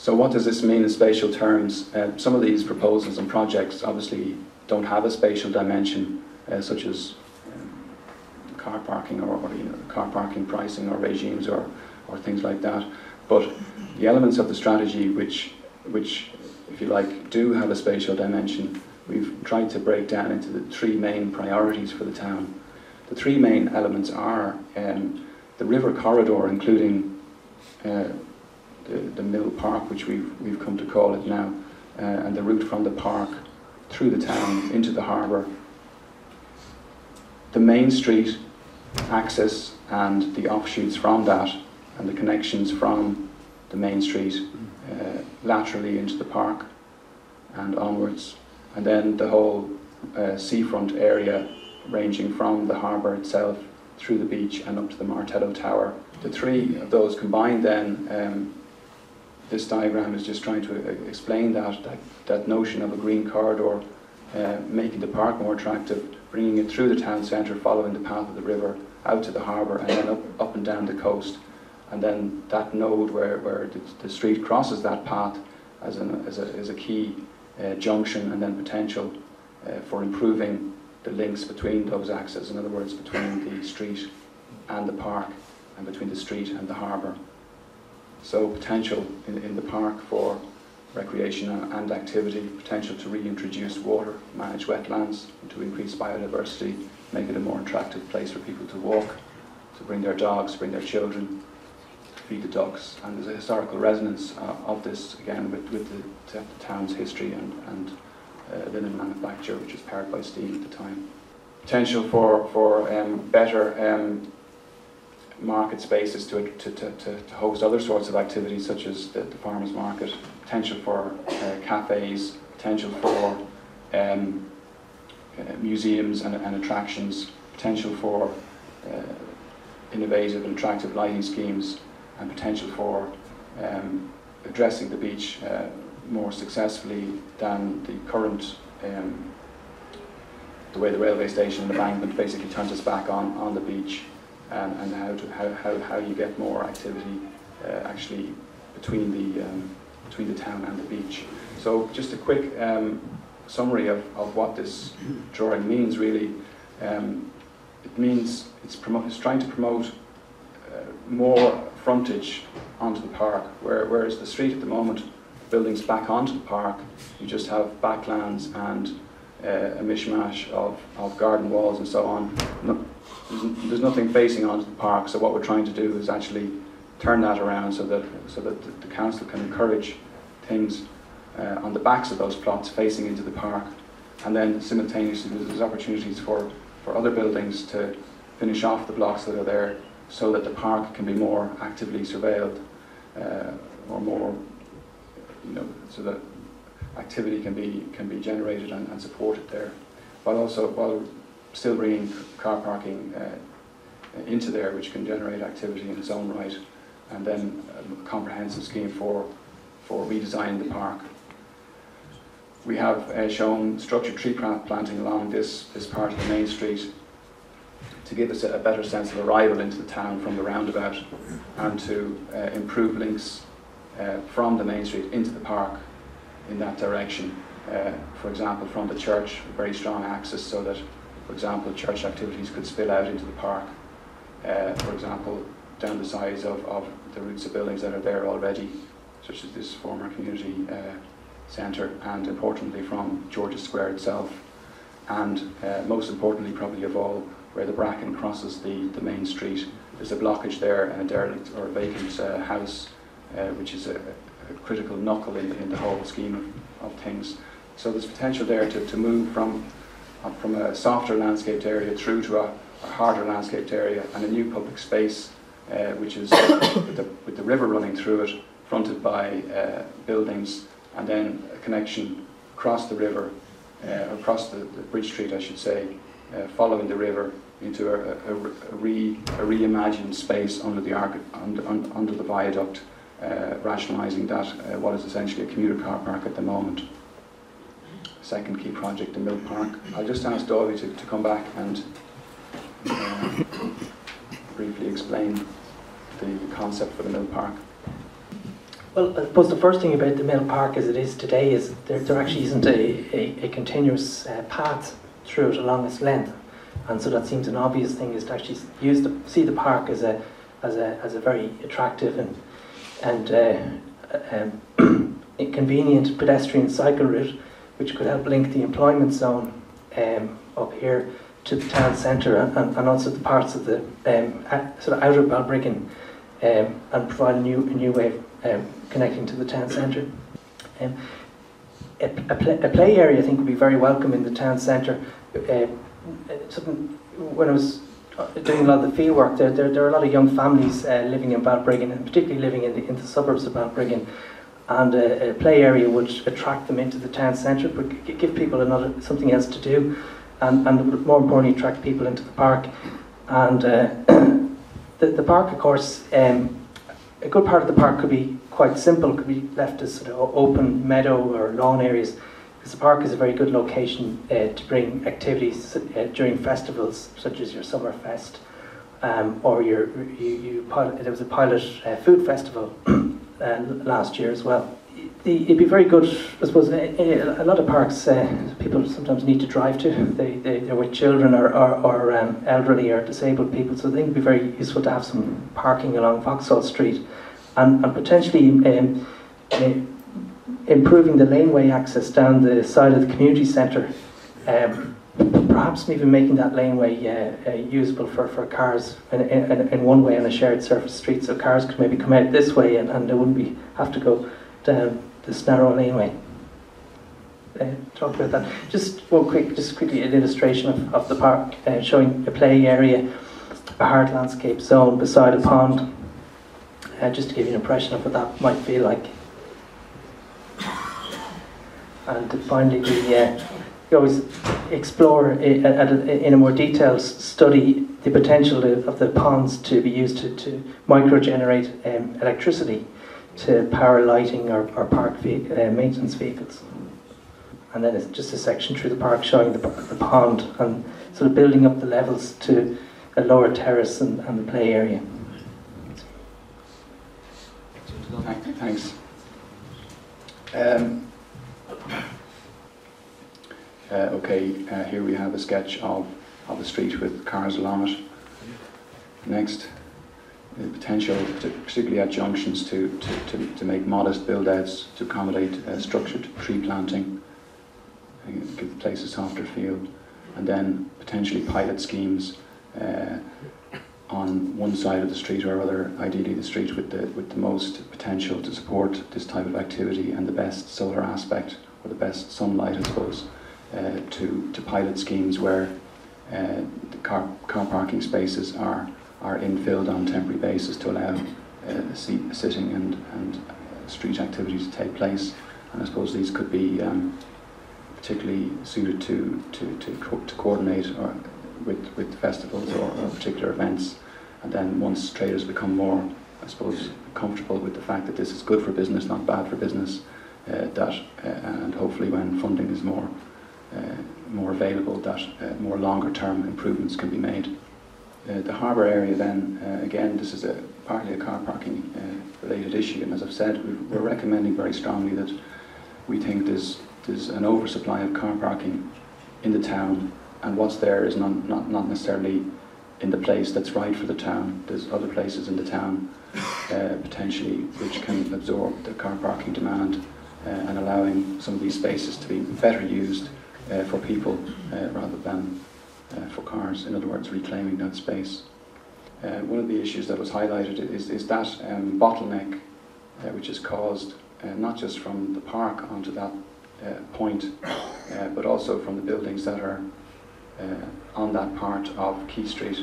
So what does this mean in spatial terms? Some of these proposals and projects obviously don't have a spatial dimension, such as car parking or car parking pricing or regimes or things like that. But the elements of the strategy which, if you like, do have a spatial dimension, we've tried to break down into the three main priorities for the town. The three main elements are the river corridor, including the Mill Park, which we've come to call it now, and the route from the park through the town into the harbour. The main street access and the offshoots from that, and the connections from the main street laterally into the park and onwards, and then the whole seafront area ranging from the harbour itself through the beach and up to the Martello Tower. The three of those combined then, this diagram is just trying to explain that notion of a green corridor, making the park more attractive, bringing it through the town centre, following the path of the river out to the harbour, and then up and down the coast. And then that node where the street crosses that path as a key junction, and then potential for improving the links between those axes, in other words, between the street and the park, and between the street and the harbour. So potential in the park for recreation and activity, potential to reintroduce water, manage wetlands, and to increase biodiversity, make it a more attractive place for people to walk, to bring their dogs, bring their children, to feed the ducks. And there's a historical resonance of this, again, with the town's history and linen manufacture, which was powered by steam at the time. Potential for better market spaces to host other sorts of activities, such as the farmers market. Potential for cafes, potential for museums and attractions, potential for innovative and attractive lighting schemes, and potential for addressing the beach more successfully than the current, the way the railway station and embankment basically turns us back on the beach, and how you get more activity actually between the town and the beach. So just a quick summary of what this drawing means, really. It means it's trying to promote more frontage onto the park, whereas the street at the moment, buildings back onto the park, you just have backlands and a mishmash of garden walls and so on. There's nothing facing onto the park, so what we're trying to do is actually turn that around so that the council can encourage things on the backs of those plots facing into the park, and then simultaneously there's opportunities for other buildings to finish off the blocks that are there, so that the park can be more actively surveilled, or more, so that activity can be generated and supported there, while still bringing car parking into there, which can generate activity in its own right, and then a comprehensive scheme for redesigning the park. We have shown structured tree planting along this part of the main street to give us a better sense of arrival into the town from the roundabout, and to improve links from the main street into the park in that direction. For example, from the church, very strong access, so that, for example, church activities could spill out into the park. For example, down the sides of the routes of buildings that are there already, such as this former community centre, and importantly from George's Square itself, and most importantly probably of all, where the Bracken crosses the main street. There's a blockage there, and a derelict or a vacant house, which is a critical knuckle in the whole scheme of things. So there's potential there to move from a softer landscaped area through to a harder landscaped area, and a new public space, which is with the river running through it, fronted by buildings, and then a connection across the river, across the Bridge Street, I should say, following the river into a reimagined space under the viaduct, rationalising that what is essentially a commuter car park at the moment. Second key project, the Mill Park. I'll just ask Davy to come back and briefly explain the concept for the Mill Park. Well, I suppose the first thing about the Mill Park as it is today is there actually isn't a continuous path through it along its length, and so that seems an obvious thing, is to actually see the park as a very attractive and convenient pedestrian cycle route, which could help link the employment zone up here to the town centre and also the parts of the sort of outer Balbriggan, and provide a new way of connecting to the town centre. A play area, I think, would be very welcome in the town centre. When I was doing a lot of the field work, there are a lot of young families living in Balbriggan, and particularly living in the suburbs of Balbriggan. And a play area would attract them into the town centre, but give people something else to do, and more importantly, attract people into the park. And the park, of course, a good part of the park could be quite simple, could be left as sort of open meadow or lawn areas, because the park is a very good location to bring activities during festivals such as your Summerfest, or there was a pilot food festival last year as well. It'd be very good, I suppose. A lot of parks people sometimes need to drive to. They're with children or elderly or disabled people, so I think it'd be very useful to have some parking along Vauxhall Street, and potentially improving the laneway access down the side of the community centre. Perhaps even making that laneway usable for cars in one way on a shared surface street, so cars could maybe come out this way and they wouldn't have to go down this narrow laneway. Talk about that. Just quickly an illustration of the park, showing a play area, a hard landscape zone beside a pond, just to give you an impression of what that might feel like. And finally, you always explore in a more detailed study the potential of the ponds to be used to micro-generate electricity to power lighting or park maintenance vehicles. And then it's just a section through the park showing the pond and sort of building up the levels to a lower terrace and the play area. Thanks. Here we have a sketch of the street with cars along it. Next, the potential, particularly at junctions, to make modest build-outs to accommodate structured tree planting, and give the place a softer feel, and then potentially pilot schemes on one side of the street or other, ideally the street with the most potential to support this type of activity and the best solar aspect, or the best sunlight, I suppose, to pilot schemes where the car parking spaces are infilled on a temporary basis to allow sitting and street activities to take place. And I suppose these could be particularly suited to coordinate with festivals or particular events. And then once traders become more, I suppose, comfortable with the fact that this is good for business, not bad for business, and hopefully when funding is more available, that more longer-term improvements can be made. The harbour area then, again, this is partly a car parking related issue, and as I've said, we're recommending very strongly that we think there's an oversupply of car parking in the town, and what's there is not necessarily in the place that's right for the town. There's other places in the town potentially which can absorb the car parking demand, and allowing some of these spaces to be better used for people rather than for cars. In other words, reclaiming that space. One of the issues that was highlighted is that bottleneck which is caused not just from the park onto that point, but also from the buildings that are on that part of Quay Street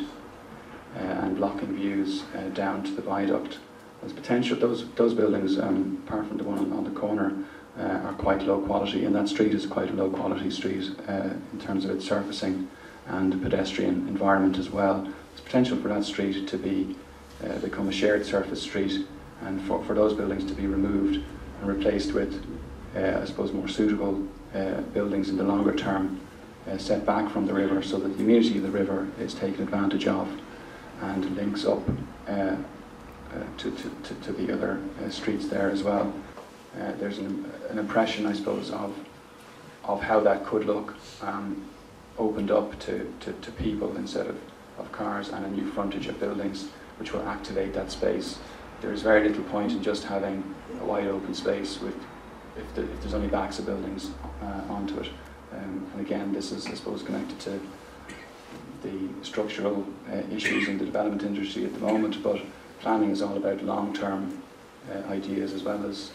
and blocking views down to the viaduct. There's potential. Those buildings, apart from the one on the corner, are quite low quality, and that street is quite a low quality street in terms of its surfacing and pedestrian environment as well. There's potential for that street to become a shared surface street, and for those buildings to be removed and replaced with, I suppose, more suitable buildings in the longer term, set back from the river, so that the immunity of the river is taken advantage of and links up to the other streets there as well. There's an impression, I suppose, of how that could look opened up to people instead of cars, and a new frontage of buildings which will activate that space. There's very little point in just having a wide open space if there's only backs of buildings onto it. And again, this is, I suppose, connected to the structural issues in the development industry at the moment, but planning is all about long-term ideas as well as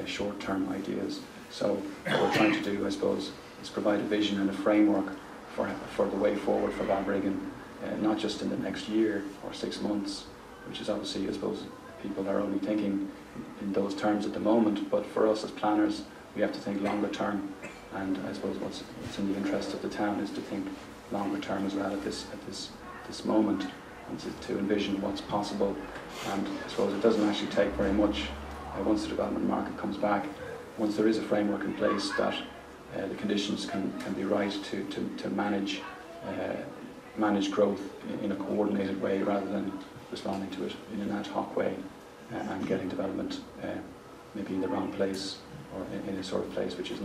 short-term ideas. So what we're trying to do, I suppose, is provide a vision and a framework for the way forward for Balbriggan, not just in the next year or 6 months, which is obviously, I suppose, people are only thinking in those terms at the moment, but for us as planners, we have to think longer term, and I suppose what's in the interest of the town is to think longer term as well at this moment, and to envision what's possible. And I suppose it doesn't actually take very much once the development market comes back, once there is a framework in place, that the conditions can be right to manage growth in a coordinated way rather than responding to it in an ad hoc way and getting development maybe in the wrong place, or in a sort of place which is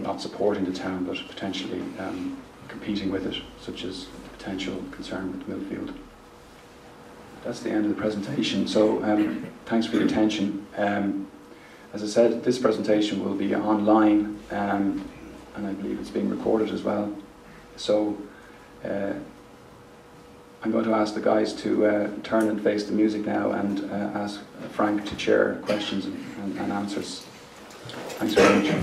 not supporting the town but potentially competing with it, such as the potential concern with Millfield. That's the end of the presentation, so thanks for your attention. As I said, this presentation will be online, and I believe it's being recorded as well. So I'm going to ask the guys to turn and face the music now, and ask Frank to chair questions and answers. Thanks very much.